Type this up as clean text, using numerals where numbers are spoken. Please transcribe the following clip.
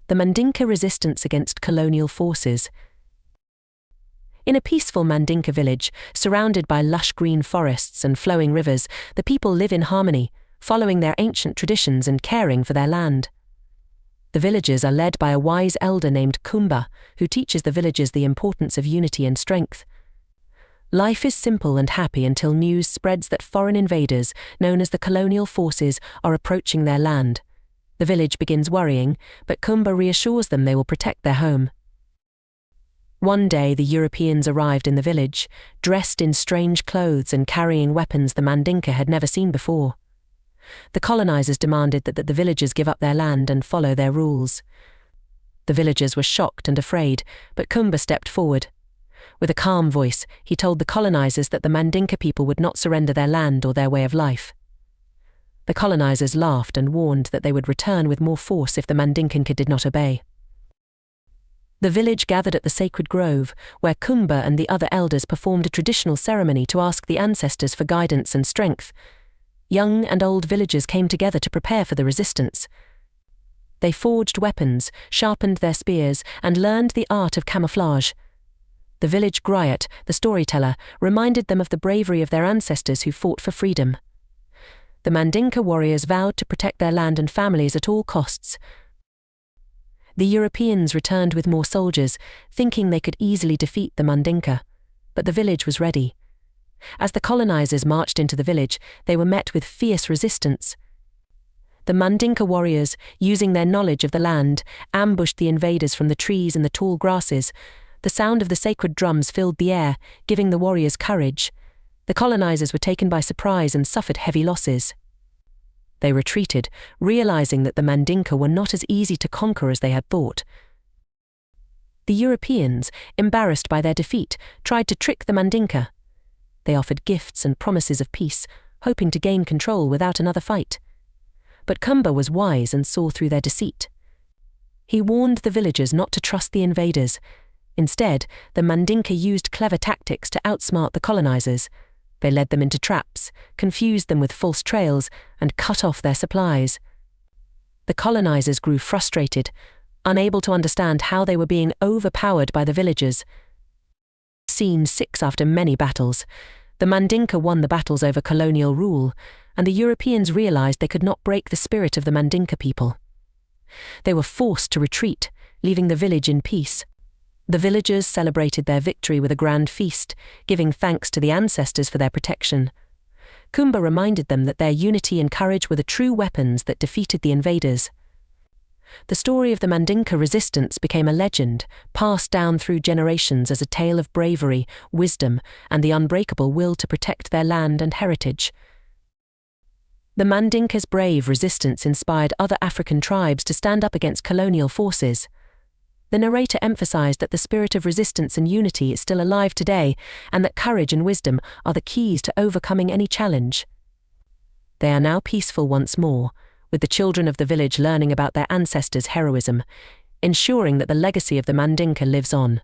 The Mandinka Resistance against colonial forces. In a peaceful Mandinka village, surrounded by lush green forests and flowing rivers, the people live in harmony, following their ancient traditions and caring for their land. The villagers are led by a wise elder named Kumba, who teaches the villagers the importance of unity and strength. Life is simple and happy until news spreads that foreign invaders, known as the colonial forces, are approaching their land. The village begins worrying, but Kumba reassures them they will protect their home. One day the Europeans arrived in the village, dressed in strange clothes and carrying weapons the Mandinka had never seen before. The colonizers demanded that the villagers give up their land and follow their rules. The villagers were shocked and afraid, but Kumba stepped forward. With a calm voice, he told the colonizers that the Mandinka people would not surrender their land or their way of life. The colonizers laughed and warned that they would return with more force if the Mandinka did not obey. The village gathered at the sacred grove, where Kumba and the other elders performed a traditional ceremony to ask the ancestors for guidance and strength. Young and old villagers came together to prepare for the resistance. They forged weapons, sharpened their spears, and learned the art of camouflage. The village griot, the storyteller, reminded them of the bravery of their ancestors who fought for freedom. The Mandinka warriors vowed to protect their land and families at all costs. The Europeans returned with more soldiers, thinking they could easily defeat the Mandinka, but the village was ready. As the colonizers marched into the village, they were met with fierce resistance. The Mandinka warriors, using their knowledge of the land, ambushed the invaders from the trees and the tall grasses. The sound of the sacred drums filled the air, giving the warriors courage. The colonizers were taken by surprise and suffered heavy losses. They retreated, realizing that the Mandinka were not as easy to conquer as they had thought. The Europeans, embarrassed by their defeat, tried to trick the Mandinka. They offered gifts and promises of peace, hoping to gain control without another fight. But Kumba was wise and saw through their deceit. He warned the villagers not to trust the invaders. Instead, the Mandinka used clever tactics to outsmart the colonizers. They led them into traps, confused them with false trails, and cut off their supplies. The colonizers grew frustrated, unable to understand how they were being overpowered by the villagers. Scene 6. After many battles, the Mandinka won the battles over colonial rule, and the Europeans realized they could not break the spirit of the Mandinka people. They were forced to retreat, leaving the village in peace. The villagers celebrated their victory with a grand feast, giving thanks to the ancestors for their protection. Kumba reminded them that their unity and courage were the true weapons that defeated the invaders. The story of the Mandinka resistance became a legend, passed down through generations as a tale of bravery, wisdom, and the unbreakable will to protect their land and heritage. The Mandinka's brave resistance inspired other African tribes to stand up against colonial forces. The narrator emphasized that the spirit of resistance and unity is still alive today, and that courage and wisdom are the keys to overcoming any challenge. They are now peaceful once more, with the children of the village learning about their ancestors' heroism, ensuring that the legacy of the Mandinka lives on.